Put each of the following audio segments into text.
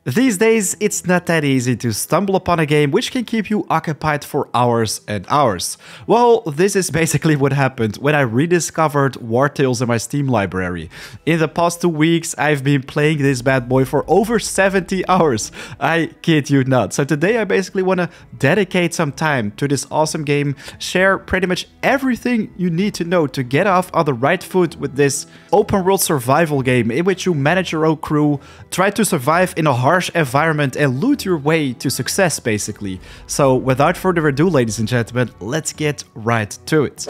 These days, it's not that easy to stumble upon a game which can keep you occupied for hours and hours. Well, this is basically what happened when I rediscovered Wartales in my Steam library. In the past 2 weeks, I've been playing this bad boy for over 70 hours. I kid you not. So today I basically want to dedicate some time to this awesome game, share pretty much everything you need to know to get off on the right foot with this open world survival game in which you manage your own crew, try to survive in a harsh environment and loot your way to success, basically. So without further ado, ladies and gentlemen, let's get right to it.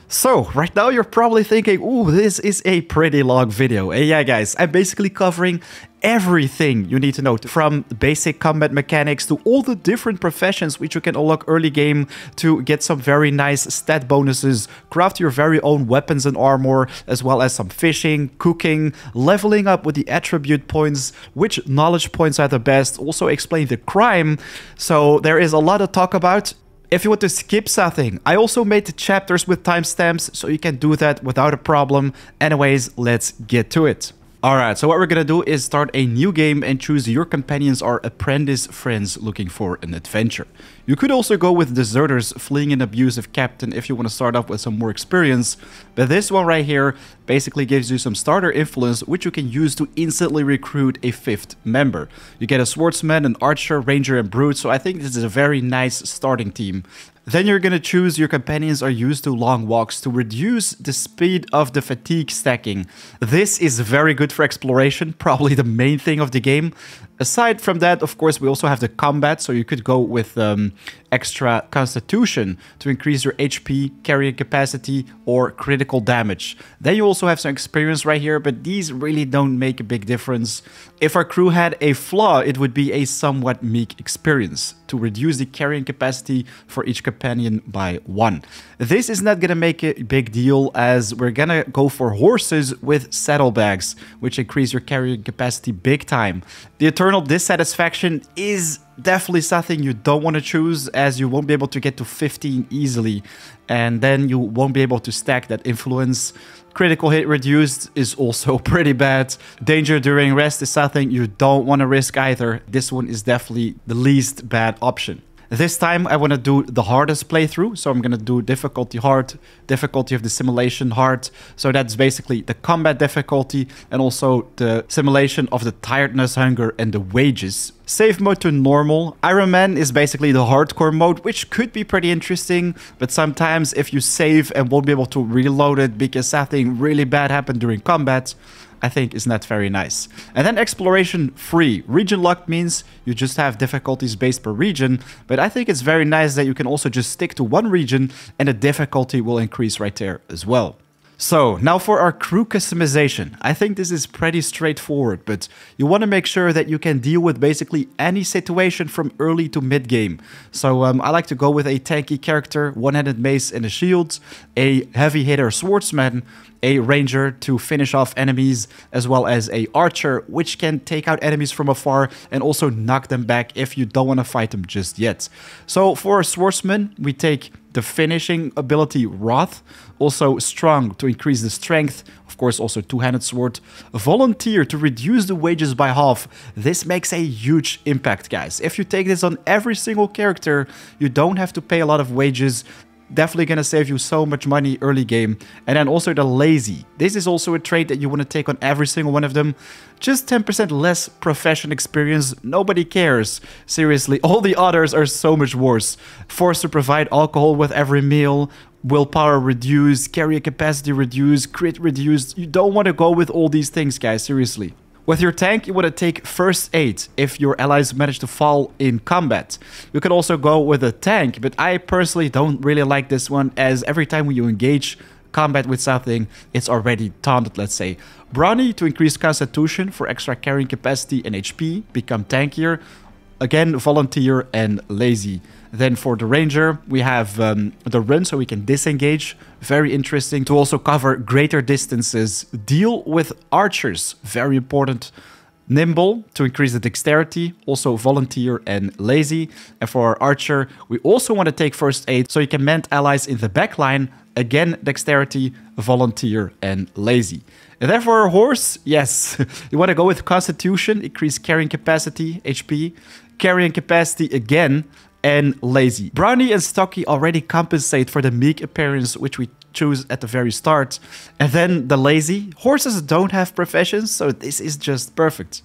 So, right now you're probably thinking, ooh, this is a pretty long video. And yeah, guys, I'm basically covering everything you need to know, from basic combat mechanics to all the different professions which you can unlock early game to get some very nice stat bonuses, craft your very own weapons and armor, as well as some fishing, cooking, leveling up with the attribute points, which knowledge points are the best, also explain the crime. So there is a lot to talk about. If you want to skip something, I also made the chapters with timestamps, so you can do that without a problem. Anyways, let's get to it. Alright, so what we're gonna do is start a new game and choose your companions or apprentice friends looking for an adventure. You could also go with deserters fleeing an abusive captain if you want to start off with some more experience, but this one right here basically gives you some starter influence which you can use to instantly recruit a 5th member. You get a swordsman, an archer, ranger and brute, so I think this is a very nice starting team. Then you're gonna choose your companions are used to long walks to reduce the speed of the fatigue stacking. This is very good for exploration, probably the main thing of the game. Aside from that, of course, we also have the combat, so you could go with extra constitution to increase your HP, carrying capacity, or critical damage. Then you also have some experience right here, but these really don't make a big difference. If our crew had a flaw, it would be a somewhat meek experience to reduce the carrying capacity for each companion by 1. This is not gonna make a big deal, as we're gonna go for horses with saddlebags, which increase your carrying capacity big time. The eternal dissatisfaction is definitely something you don't want to choose, as you won't be able to get to 15 easily, and then you won't be able to stack that influence. Critical hit reduced is also pretty bad. Danger during rest is something you don't want to risk either. This one is definitely the least bad option. This time I want to do the hardest playthrough, so I'm going to do difficulty hard, difficulty of the simulation hard. So that's basically the combat difficulty and also the simulation of the tiredness, hunger and the wages. Save mode to normal. Iron Man is basically the hardcore mode, which could be pretty interesting, but sometimes if you save and won't be able to reload it because something really bad happened during combat, I think is not very nice. And then exploration free. Region locked means you just have difficulties based per region, but I think it's very nice that you can also just stick to one region and the difficulty will increase right there as well. So now for our crew customization. I think this is pretty straightforward, but you want to make sure that you can deal with basically any situation from early to mid game. So I like to go with a tanky character, one-handed mace and a shield, a heavy hitter swordsman, a ranger to finish off enemies, as well as a archer, which can take out enemies from afar and also knock them back if you don't want to fight them just yet. So for a swordsman, we take the finishing ability Wrath, also strong to increase the strength, of course also two-handed sword, volunteer to reduce the wages by half. This makes a huge impact, guys. If you take this on every single character, you don't have to pay a lot of wages. Definitely gonna save you so much money early game. And then also the lazy. This is also a trait that you want to take on every single one of them. Just 10% less profession experience. Nobody cares. Seriously, all the others are so much worse. Forced to provide alcohol with every meal. Willpower reduced. Carrier capacity reduced. Crit reduced. You don't want to go with all these things, guys. Seriously. With your tank, you want to take first aid if your allies manage to fall in combat. You can also go with a tank, but I personally don't really like this one, as every time when you engage combat with something, it's already taunted, let's say. Brawny to increase constitution for extra carrying capacity and HP, become tankier. Again, volunteer and lazy. Then for the ranger, we have the run, so we can disengage. Very interesting to also cover greater distances. Deal with archers, very important. Nimble to increase the dexterity, also volunteer and lazy. And for our archer, we also want to take first aid so you can mend allies in the back line. Again, dexterity, volunteer and lazy. And then for our horse, yes, you want to go with constitution, increase carrying capacity, HP, carrying capacity again, and lazy. Brownie and Stocky already compensate for the meek appearance, which we choose at the very start. And then the lazy. Horses don't have professions, so this is just perfect.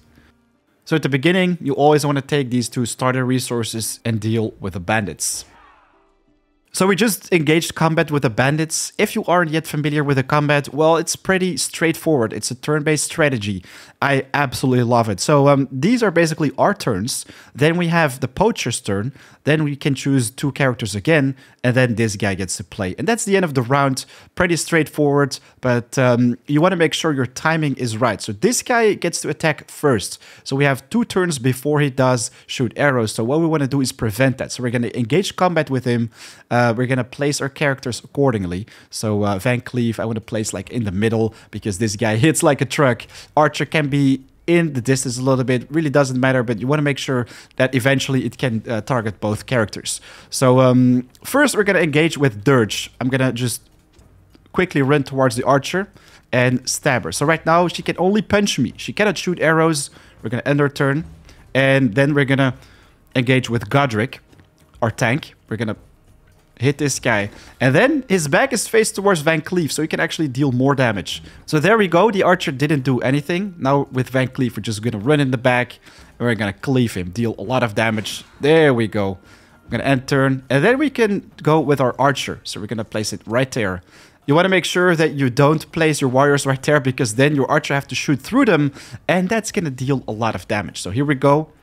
So at the beginning, you always want to take these 2 starter resources and deal with the bandits. So we just engaged combat with the bandits. If you aren't yet familiar with the combat, well, it's pretty straightforward. It's a turn-based strategy. I absolutely love it. So these are basically our turns. Then we have the poacher's turn. Then we can choose 2 characters again. And then this guy gets to play. And that's the end of the round. Pretty straightforward. But you want to make sure your timing is right. So this guy gets to attack first. So we have 2 turns before he does shoot arrows. So what we want to do is prevent that. So we're going to engage combat with him. We're going to place our characters accordingly. So Van Cleef, I want to place like in the middle because this guy hits like a truck. Archer can be in the distance a little bit. Really doesn't matter, but you want to make sure that eventually it can target both characters. So first we're going to engage with Dirge. I'm going to just quickly run towards the archer and stab her. So right now she can only punch me. She cannot shoot arrows. We're going to end her turn. And then we're going to engage with Godric, our tank. We're going to hit this guy. And then his back is faced towards Van Cleef, so he can actually deal more damage. So there we go. The archer didn't do anything. Now with Van Cleef, we're just going to run in the back. And we're going to cleave him, deal a lot of damage. There we go. I'm going to end turn. And then we can go with our archer. So we're going to place it right there. You want to make sure that you don't place your warriors right there, because then your archer have to shoot through them. And that's going to deal a lot of damage. So here we go.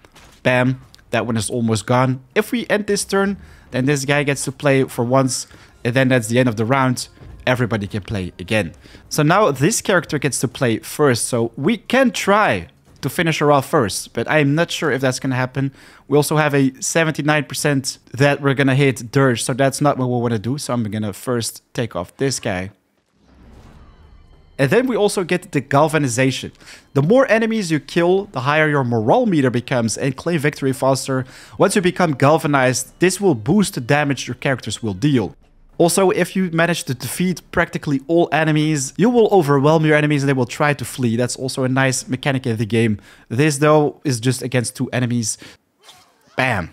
Bam. That one is almost gone. If we end this turn, then this guy gets to play for once, and then that's the end of the round. Everybody can play again. So now this character gets to play first, so we can try to finish her off first, but I'm not sure if that's going to happen. We also have a 79% that we're going to hit Dirge, so that's not what we want to do. So I'm going to first take off this guy. And then we also get the galvanization. The more enemies you kill, the higher your morale meter becomes and claim victory faster. Once you become galvanized, this will boost the damage your characters will deal. Also, if you manage to defeat practically all enemies, you will overwhelm your enemies and they will try to flee. That's also a nice mechanic in the game. This, though, is just against 2 enemies. Bam.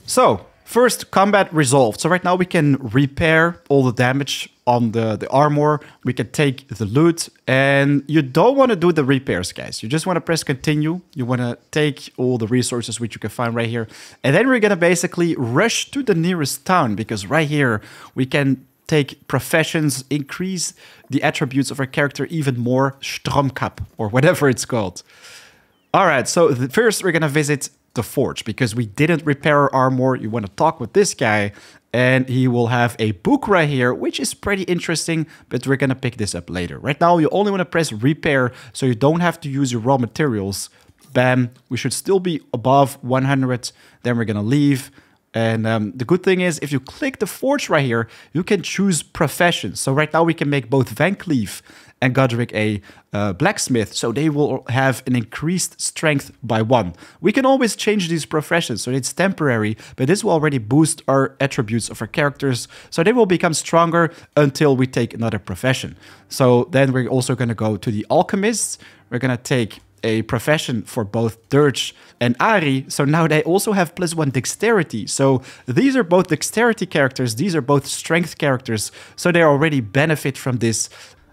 So, first, combat resolved. So right now we can repair all the damage on the armor. We can take the loot. And you don't want to do the repairs, guys. You just want to press continue. You want to take all the resources which you can find right here. And then we're going to basically rush to the nearest town, because right here we can take professions, increase the attributes of our character even more. Stromkap, or whatever it's called. All right, so first we're going to visit the forge, because we didn't repair our armor. You want to talk with this guy, and he will have a book right here, which is pretty interesting, but we're going to pick this up later. Right now, you only want to press repair, so you don't have to use your raw materials. Bam. We should still be above 100. Then we're going to leave. And the good thing is, if you click the forge right here, you can choose professions. So right now, we can make both Van Cleef and Godric a blacksmith, so they will have an increased strength by 1. We can always change these professions, so it's temporary, but this will already boost our attributes of our characters, so they will become stronger until we take another profession. So then we're also going to go to the alchemists. We're going to take a profession for both Dirge and Ari, so now they also have +1 dexterity. So these are both dexterity characters, these are both strength characters, so they already benefit from this.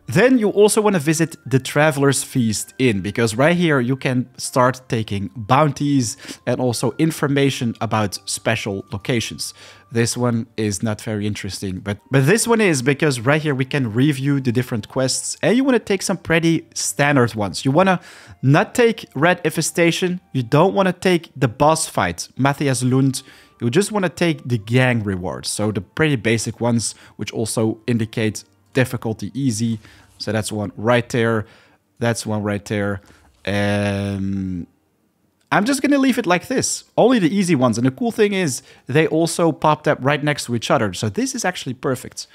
Then you also want to visit the Traveler's Feast Inn, because right here you can start taking bounties and also information about special locations. This one is not very interesting, but this one is, because right here we can review the different quests, and you want to take some pretty standard ones. You want to not take Red Infestation, you don't want to take the boss fight, Matthias Lund. You just want to take the gang rewards, so the pretty basic ones, which also indicate difficulty easy. So that's one right there. That's one right there. And I'm just going to leave it like this. Only the easy ones. And the cool thing is they also popped up right next to each other. So this is actually perfect.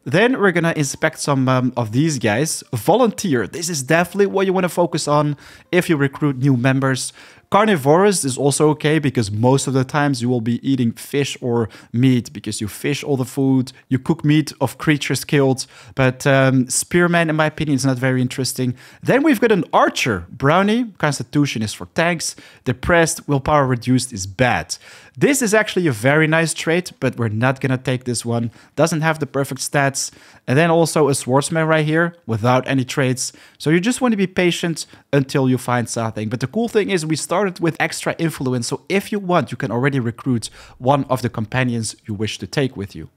Then we're gonna inspect some of these guys. Volunteer, this is definitely what you want to focus on if you recruit new members. Carnivorous is also okay because most of the times you will be eating fish or meat because you fish all the food, you cook meat of creatures killed. But Spearman, in my opinion, is not very interesting. Then we've got an Archer. Brownie, Constitution is for tanks. Depressed, Willpower reduced is bad. This is actually a very nice trait, but we're not gonna take this one. Doesn't have the perfect stats. And then also a Swordsman right here without any traits. So you just want to be patient until you find something. But the cool thing is we started with extra influence. So if you want, you can already recruit one of the companions you wish to take with you.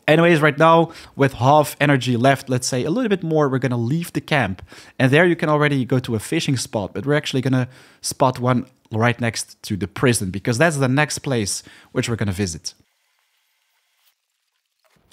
Anyways, right now, with half energy left, let's say a little bit more, we're going to leave the camp. And there you can already go to a fishing spot, but we're actually going to spot one right next to the prison, because that's the next place which we're going to visit.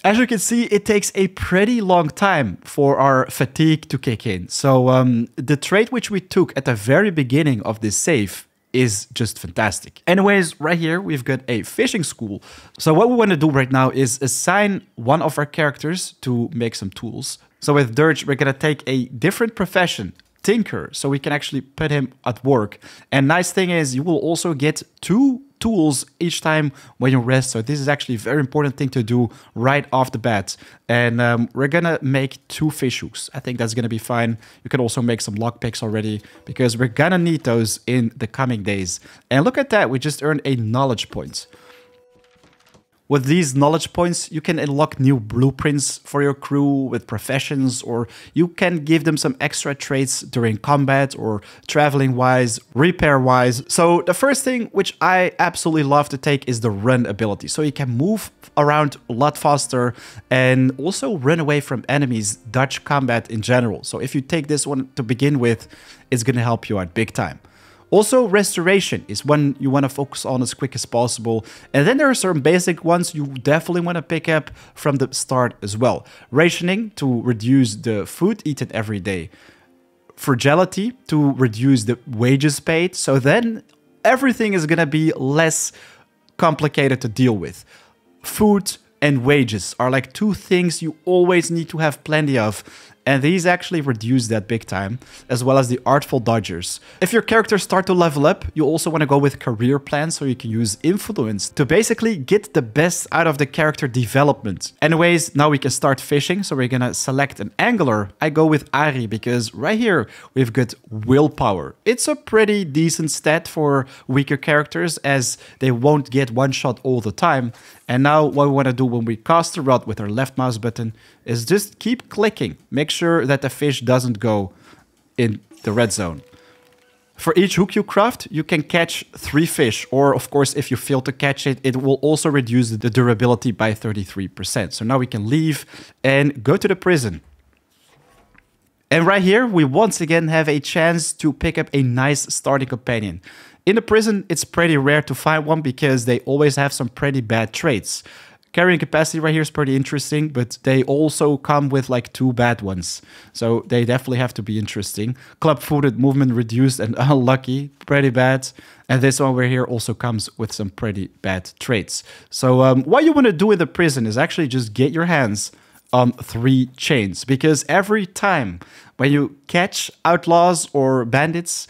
As you can see, it takes a pretty long time for our fatigue to kick in. So the trait which we took at the very beginning of this save is just fantastic. Anyways, right here, we've got a fishing school. So what we want to do right now is assign one of our characters to make some tools. So with Dirge, we're going to take a different profession, Tinker, so we can actually put him at work. And nice thing is you will also get 2 tools each time when you rest. So this is actually a very important thing to do right off the bat. And we're gonna make 2 fish hooks. I think that's gonna be fine. You can also make some lockpicks already because we're gonna need those in the coming days. And look at that, we just earned a knowledge point. With these knowledge points, you can unlock new blueprints for your crew with professions, or you can give them some extra traits during combat or traveling-wise, repair-wise. So the first thing which I absolutely love to take is the run ability. So you can move around a lot faster and also run away from enemies, dodge combat in general. So if you take this one to begin with, it's going to help you out big time. Also, restoration is one you want to focus on as quick as possible. And then there are some basic ones you definitely want to pick up from the start as well. Rationing to reduce the food eaten every day. Fragility to reduce the wages paid. So then everything is going to be less complicated to deal with. Food and wages are like 2 things you always need to have plenty of. And these actually reduce that big time, as well as the Artful Dodgers. If your characters start to level up, you also want to go with career plans, so you can use influence to basically get the best out of the character development. Anyways, now we can start fishing, so we're gonna select an angler. I go with Ari because right here we've got willpower. It's a pretty decent stat for weaker characters as they won't get one shot all the time. And now what we want to do when we cast the rod with our left mouse button is just keep clicking. Make sure that the fish doesn't go in the red zone. For each hook you craft, you can catch 3 fish. Or of course, if you fail to catch it, it will also reduce the durability by 33%. So now we can leave and go to the prison. And right here, we once again have a chance to pick up a nice starting companion. In the prison, it's pretty rare to find one because they always have some pretty bad traits. Carrying capacity right here is pretty interesting, but they also come with like 2 bad ones. So they definitely have to be interesting. Club-footed, movement reduced and unlucky, pretty bad. And this one right here also comes with some pretty bad traits. So what you want to do in the prison is actually just get your hands on 3 chains. Because every time when you catch outlaws or bandits,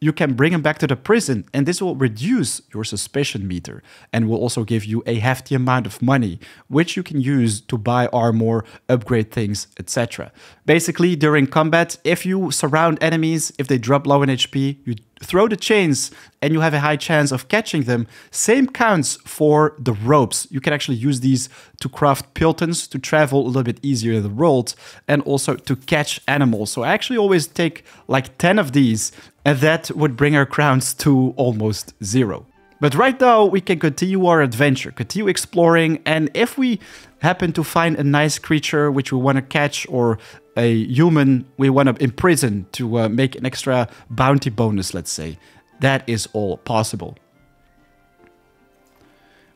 you can bring them back to the prison, and this will reduce your suspicion meter and will also give you a hefty amount of money, which you can use to buy armor, upgrade things, etc. Basically, during combat, if you surround enemies, if they drop low in HP, you throw the chains and you have a high chance of catching them. Same counts for the ropes. You can actually use these to craft piltons to travel a little bit easier in the world and also to catch animals. So I actually always take like 10 of these, and that would bring our crowns to almost 0. But right now we can continue our adventure, continue exploring, and if we happen to find a nice creature which we want to catch or a human we want to imprison to make an extra bounty bonus, let's say, that is all possible.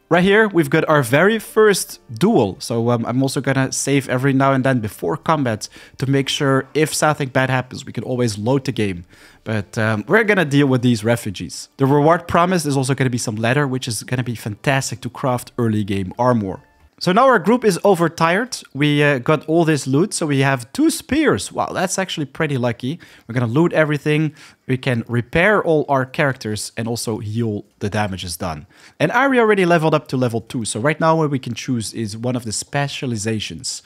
Right here, we've got our very first duel. So I'm also gonna save every now and then before combat to make sure if something bad happens, we can always load the game. But we're gonna deal with these refugees. The reward promised is also gonna be some leather, which is gonna be fantastic to craft early game armor. So now our group is overtired. We got all this loot, so we have 2 spears. Wow, that's actually pretty lucky. We're gonna loot everything. We can repair all our characters and also heal the damages done. And Ari already leveled up to level 2, so right now what we can choose is one of the specializations.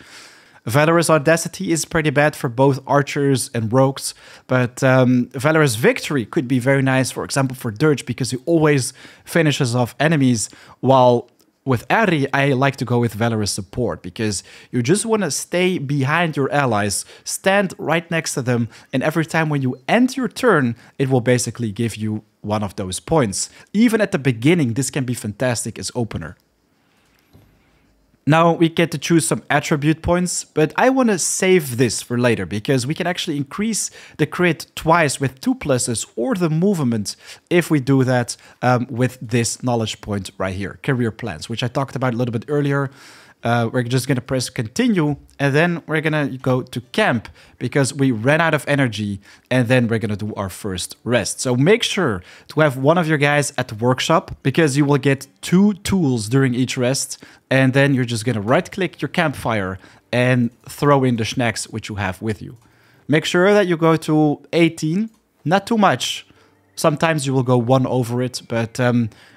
Valorous Audacity is pretty bad for both archers and rogues, but Valorous Victory could be very nice, for example, for Dirge, because he always finishes off enemies, while with Ari, I like to go with Valorous Support, because you just want to stay behind your allies, stand right next to them, and every time when you end your turn, it will basically give you one of those points. Even at the beginning, this can be fantastic as opener. Now we get to choose some attribute points, but I want to save this for later because we can actually increase the crit twice with 2 pluses or the movement if we do that with this knowledge point right here, career plans, which I talked about a little bit earlier. We're just going to press continue and then we're going to go to camp because we ran out of energy and then we're going to do our first rest. So make sure to have one of your guys at the workshop because you will get 2 tools during each rest and then you're just going to right click your campfire and throw in the snacks which you have with you. Make sure that you go to 18, not too much. Sometimes you will go 1 over it, but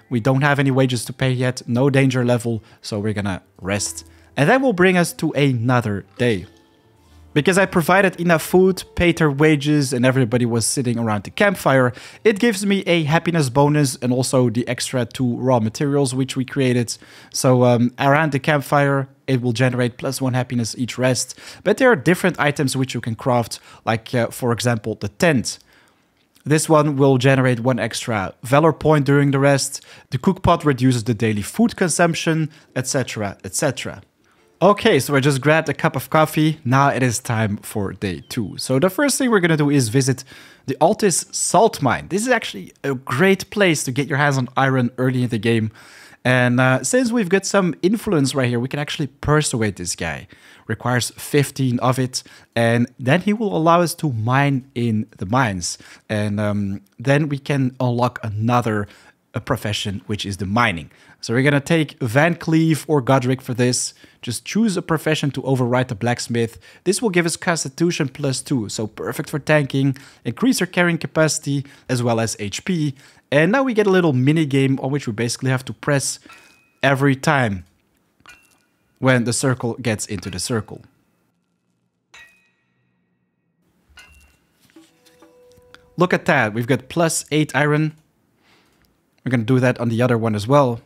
we don't have any wages to pay yet, no danger level, so we're gonna rest. And that will bring us to another day. Because I provided enough food, paid their wages, and everybody was sitting around the campfire, it gives me a happiness bonus and also the extra 2 raw materials which we created. So around the campfire, it will generate +1 happiness each rest. But there are different items which you can craft, like for example the tent. This one will generate 1 extra valor point during the rest. The cook pot reduces the daily food consumption, etc, etc. Okay, so I just grabbed a cup of coffee. Now it is time for day 2. So the first thing we're going to do is visit the Altis salt mine. This is actually a great place to get your hands on iron early in the game. And since we've got some influence right here, we can actually persuade this guy. Requires 15 of it, and then he will allow us to mine in the mines. And then we can unlock another profession, which is the mining. So we're gonna take Van Cleave or Godric for this. Just choose a profession to override the blacksmith. This will give us Constitution +2, so perfect for tanking, increase our carrying capacity as well as HP. And now we get a little mini game on which we basically have to press every time when the circle gets into the circle. Look at that, we've got +8 iron. We're gonna do that on the other one as well.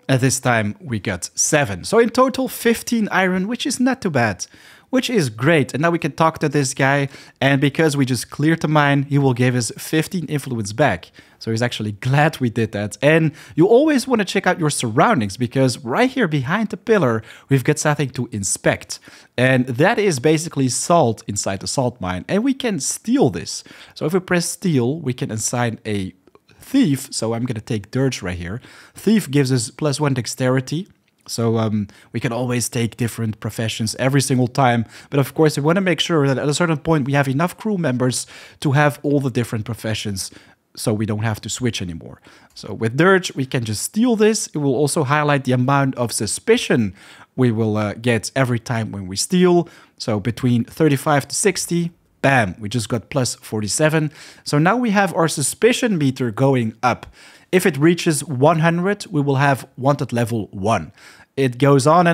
And this time we got 7. So in total 15 iron, which is not too bad. Which is great. And now we can talk to this guy. And because we just cleared the mine, he will give us 15 influence back. So he's actually glad we did that. And you always want to check out your surroundings because right here behind the pillar, we've got something to inspect. And that is basically salt inside the salt mine. And we can steal this. So if we press steal, we can assign a thief. So I'm going to take Dirge right here. Thief gives us +1 dexterity. So we can always take different professions every single time. But of course, we want to make sure that at a certain point we have enough crew members to have all the different professions so we don't have to switch anymore. So with Dirge, we can just steal this. It will also highlight the amount of suspicion we will get every time when we steal. So between 35 to 60, bam, we just got +47. So now we have our suspicion meter going up. If it reaches 100, we will have wanted level 1. It goes on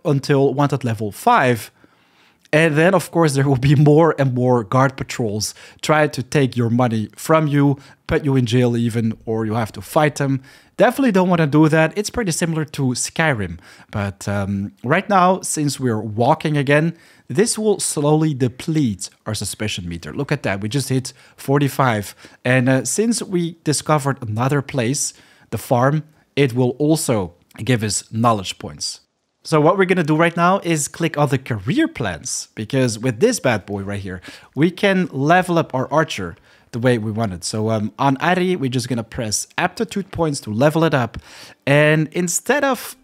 until wanted level 5. And then, of course, there will be more and more guard patrols try to take your money from you, put you in jail even, or you have to fight them. Definitely don't want to do that. It's pretty similar to Skyrim. But right now, since we're walking again, this will slowly deplete our suspicion meter. Look at that. We just hit 45. And since we discovered another place, the farm, it will also give us knowledge points. So what we're going to do right now is click on the career plans, because with this bad boy right here, we can level up our archer the way we want it. So on Ari, we're just going to press aptitude points to level it up. And instead of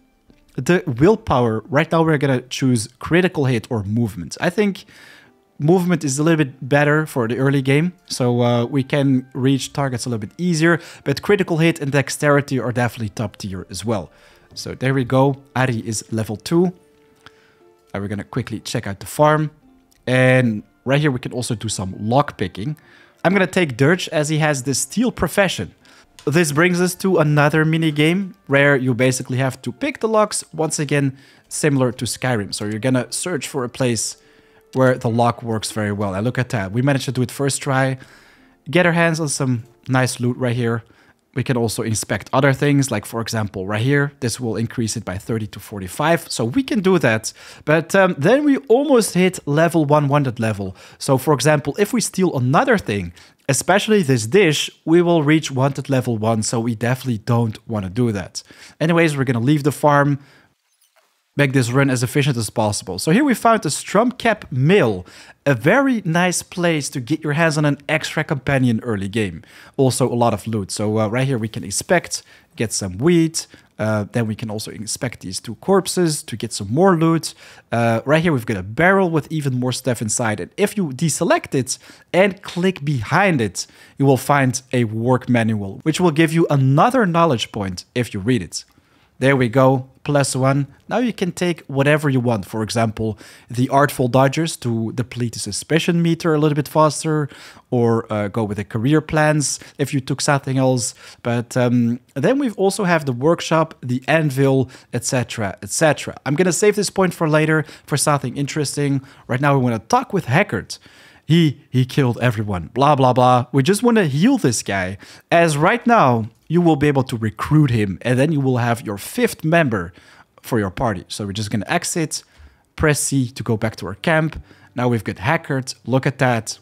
the willpower, right now we're going to choose critical hit or movement. I think movement is a little bit better for the early game, so we can reach targets a little bit easier, but critical hit and dexterity are definitely top tier as well. So there we go. Ari is level 2. And we're gonna quickly check out the farm. And right here we can also do some lockpicking. I'm gonna take Dirge as he has the steel profession. This brings us to another mini game where you basically have to pick the locks, once again similar to Skyrim. So you're gonna search for a place where the lock works very well. And look at that, we managed to do it first try. Get our hands on some nice loot right here. We can also inspect other things, like for example right here, this will increase it by 30 to 45, so we can do that. But then we almost hit level 1 wanted level. So for example, if we steal another thing, especially this dish, we will reach wanted level 1, so we definitely don't want to do that. Anyways, we're gonna leave the farm, make this run as efficient as possible. So here we found the Strumcap Mill, a very nice place to get your hands on an extra companion early game. Also a lot of loot. So right here we can inspect, get some wheat. Then we can also inspect these 2 corpses to get some more loot. Right here we've got a barrel with even more stuff inside. And if you deselect it and click behind it, you will find a work manual, which will give you another knowledge point if you read it. There we go, +1. Now you can take whatever you want. For example, the Artful Dodgers to deplete the suspicion meter a little bit faster, or go with the career plans if you took something else. But then we also have the workshop, the anvil, etc, etc. I'm gonna save this point for later for something interesting. Right now we want to talk with Hackert. He killed everyone, blah, blah, blah. We just want to heal this guy, as right now you will be able to recruit him, and then you will have your 5th member for your party. So we're just going to exit, press C to go back to our camp. Now we've got Hackert, look at that.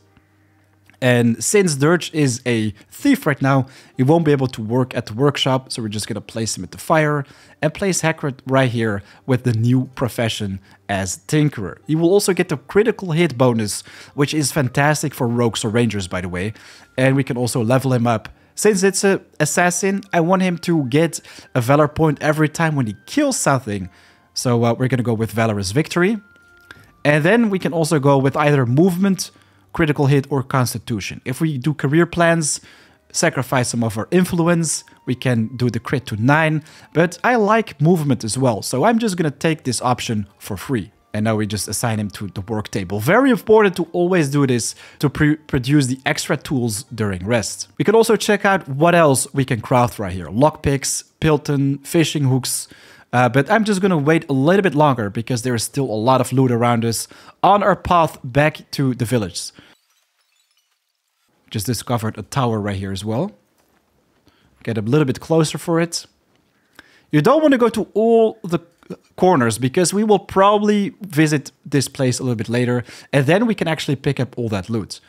And since Dirge is a thief right now, he won't be able to work at the workshop, so we're just going to place him at the fire and place Hackert right here with the new profession as Tinkerer. He will also get the critical hit bonus, which is fantastic for rogues or rangers, by the way. And we can also level him up. Since it's an assassin, I want him to get a Valor point every time when he kills something. So we're going to go with Valorous Victory. And then we can also go with either movement, critical hit, or constitution. If we do career plans, sacrifice some of our influence, we can do the crit to 9. But I like movement as well, so I'm just going to take this option for free. And now we just assign him to the work table. Very important to always do this to produce the extra tools during rest. We can also check out what else we can craft right here. Lockpicks, Pilton, fishing hooks. But I'm just going to wait a little bit longer because there is still a lot of loot around us on our path back to the village. Just discovered a tower right here as well. Get a little bit closer for it. You don't want to go to all the corners because we will probably visit this place a little bit later and then we can actually pick up all that loot.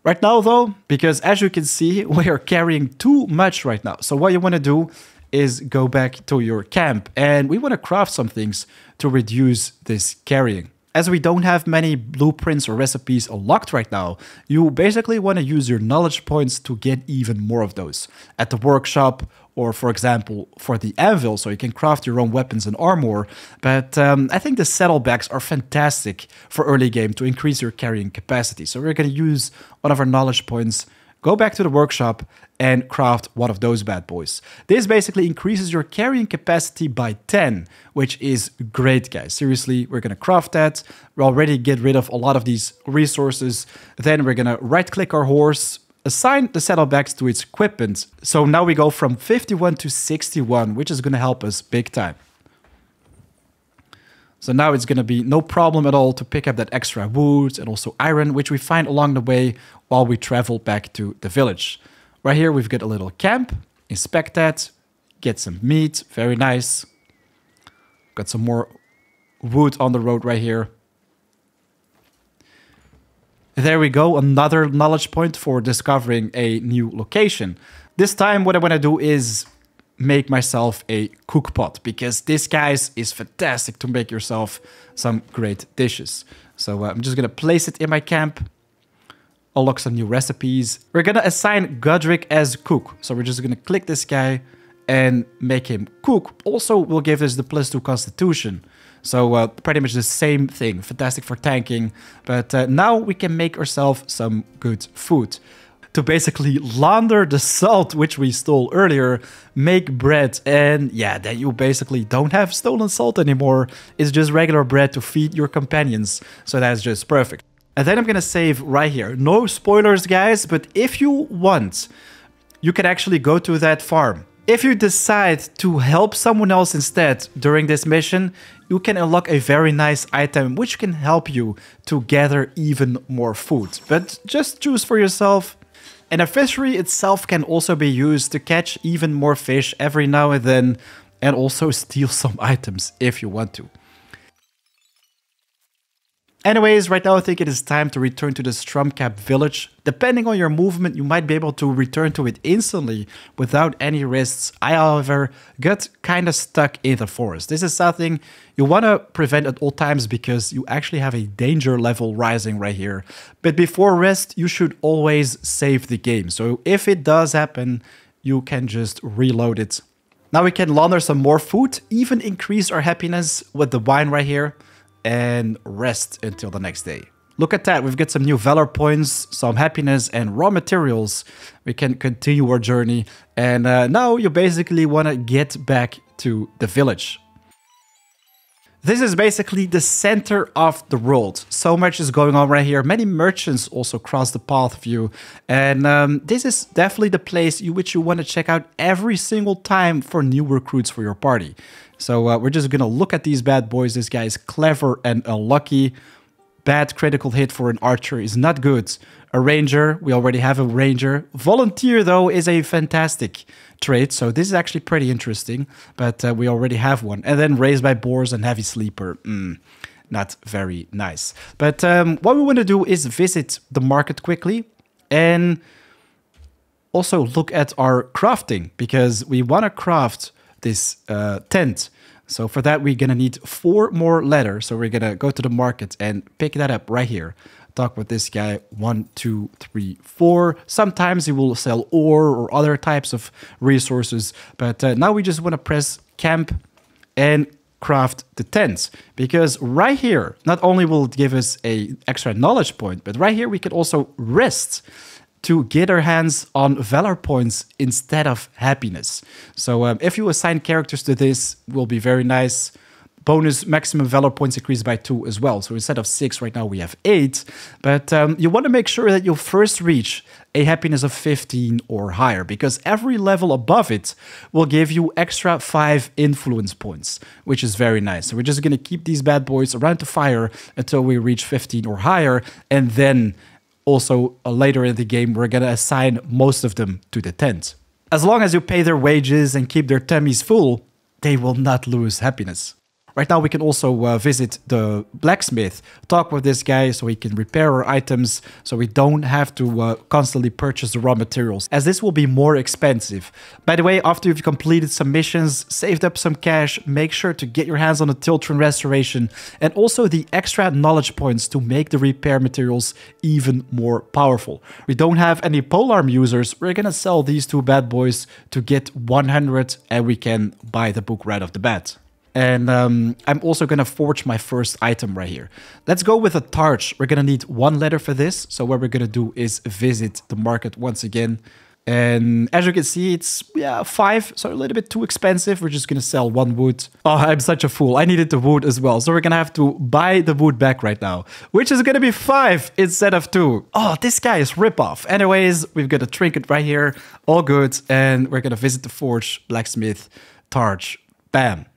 Right now though, because as you can see, we are carrying too much right now. So what you want to do is go back to your camp and we want to craft some things to reduce this carrying. As we don't have many blueprints or recipes unlocked right now, you basically want to use your knowledge points to get even more of those. At the workshop, or for example, for the anvil, so you can craft your own weapons and armor. But I think the saddlebags are fantastic for early game to increase your carrying capacity. So we're going to use one of our knowledge points, go back to the workshop, and craft one of those bad boys. This basically increases your carrying capacity by 10, which is great, guys. Seriously, we're going to craft that. We'll already get rid of a lot of these resources. Then we're going to right-click our horse, assign the saddlebags to its equipment. So now we go from 51 to 61, which is going to help us big time. So now it's going to be no problem at all to pick up that extra wood and also iron, which we find along the way while we travel back to the village. Right here, we've got a little camp. Inspect that. Get some meat. Very nice. Got some more wood on the road right here. There we go. Another knowledge point for discovering a new location. This time, what I want to do is make myself a cook pot, because this, guys, is fantastic to make yourself some great dishes. So I'm just going to place it in my camp. Unlock some new recipes. We're going to assign Godric as cook. So we're just going to click this guy and make him cook also will give us the +2 constitution. So pretty much the same thing. Fantastic for tanking. But now we can make ourselves some good food. To basically launder the salt which we stole earlier, make bread, and yeah, then you basically don't have stolen salt anymore. It's just regular bread to feed your companions. So that's just perfect. And then I'm gonna save right here. No spoilers, guys, but if you want, you can actually go to that farm. If you decide to help someone else instead during this mission, you can unlock a very nice item which can help you to gather even more food. But just choose for yourself. And a fishery itself can also be used to catch even more fish every now and then, and also steal some items if you want to. Anyways, right now I think it is time to return to the Stromcap village. Depending on your movement, you might be able to return to it instantly without any risks. I, however, got kind of stuck in the forest. This is something you want to prevent at all times because you actually have a danger level rising right here. But before rest, you should always save the game. So if it does happen, you can just reload it. Now we can launder some more food, even increase our happiness with the wine right here, and rest until the next day. Look at that, we've got some new valor points, some happiness and raw materials. We can continue our journey, and now you basically want to get back to the village. This is basically the center of the world. So much is going on right here. Many merchants also cross the path of you. And this is definitely the place which you want to check out every single time for new recruits for your party. So we're just going to look at these bad boys. This guy is clever and unlucky. Bad critical hit for an archer is not good. A ranger, we already have a ranger. Volunteer, though, is a fantastic trait. So this is actually pretty interesting. But we already have one. And then raised by boars and heavy sleeper. Not very nice. But what we want to do is visit the market quickly. And also look at our crafting. Because we want to craft this tent. So for that, we're going to need 4 more leather. So we're going to go to the market and pick that up right here. Talk with this guy. 1, 2, 3, 4. Sometimes he will sell ore or other types of resources. But now we just want to press camp and craft the tent. Because right here, not only will it give us an extra knowledge point, but right here we can also rest to get our hands on valor points instead of happiness. So if you assign characters to this, will be very nice. Bonus maximum valor points increased by 2 as well. So instead of 6 right now we have 8. But you want to make sure that you first reach a happiness of 15 or higher, because every level above it will give you extra 5 influence points, which is very nice. So we're just going to keep these bad boys around the fire until we reach 15 or higher, and then also, later in the game, we're going to assign most of them to the tent. As long as you pay their wages and keep their tummies full, they will not lose happiness. Right now, we can also visit the blacksmith, talk with this guy so he can repair our items, so we don't have to constantly purchase the raw materials, as this will be more expensive. By the way, after you've completed some missions, saved up some cash, make sure to get your hands on the Tiltron Restoration, and also the extra knowledge points to make the repair materials even more powerful. We don't have any polearm users, we're gonna sell these 2 bad boys to get 100, and we can buy the book right off the bat. And I'm also going to forge my first item right here. Let's go with a torch. We're going to need 1 letter for this. So what we're going to do is visit the market once again. And as you can see, it's 5, so a little bit too expensive. We're just going to sell 1 wood. Oh, I'm such a fool. I needed the wood as well. So we're going to have to buy the wood back right now, which is going to be 5 instead of 2. Oh, this guy is ripoff. Anyways, we've got a trinket right here. All good. And we're going to visit the forge, blacksmith, torch, bam.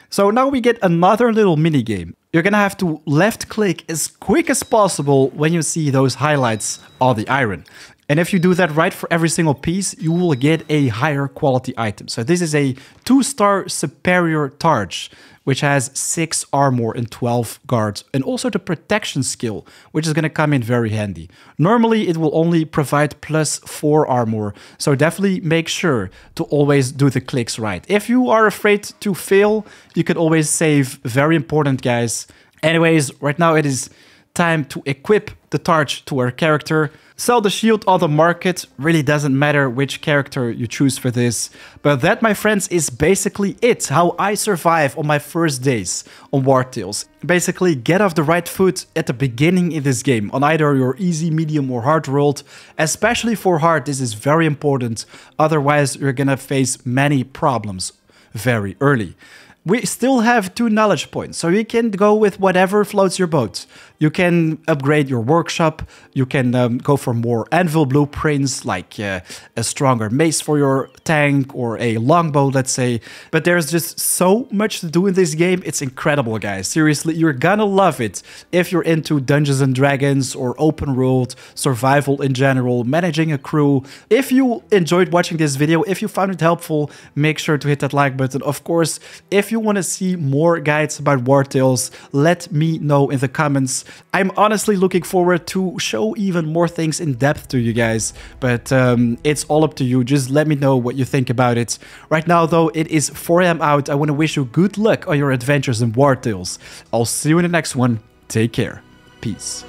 So now we get another little mini game. You're gonna have to left click as quick as possible when you see those highlights on the iron. And if you do that right for every single piece, you will get a higher quality item. So this is a 2-star superior torch, which has 6 armor and 12 guards, and also the protection skill, which is going to come in very handy. Normally, it will only provide +4 armor, so definitely make sure to always do the clicks right. If you are afraid to fail, you can always save. Very important, guys. Anyways, right now it is time to equip the torch to our character. Sell the shield on the market, really doesn't matter which character you choose for this. But that, my friends, is basically it, how I survive on my first days on Wartales. Basically, get off the right foot at the beginning in this game, on either your easy, medium or hard world. Especially for hard, this is very important, otherwise you're gonna face many problems very early. We still have 2 knowledge points, so you can go with whatever floats your boat. You can upgrade your workshop, you can go for more anvil blueprints, like a stronger mace for your tank or a longbow, let's say. But there's just so much to do in this game, it's incredible, guys. Seriously, you're gonna love it if you're into Dungeons and Dragons or open world, survival in general, managing a crew. If you enjoyed watching this video, if you found it helpful, make sure to hit that like button. Of course, if you want to see more guides about Wartales, let me know in the comments. I'm honestly looking forward to show even more things in depth to you guys, but it's all up to you. Just let me know what you think about it. Right now, though, it is 4 AM out. I want to wish you good luck on your adventures in Wartales. I'll see you in the next one. Take care. Peace.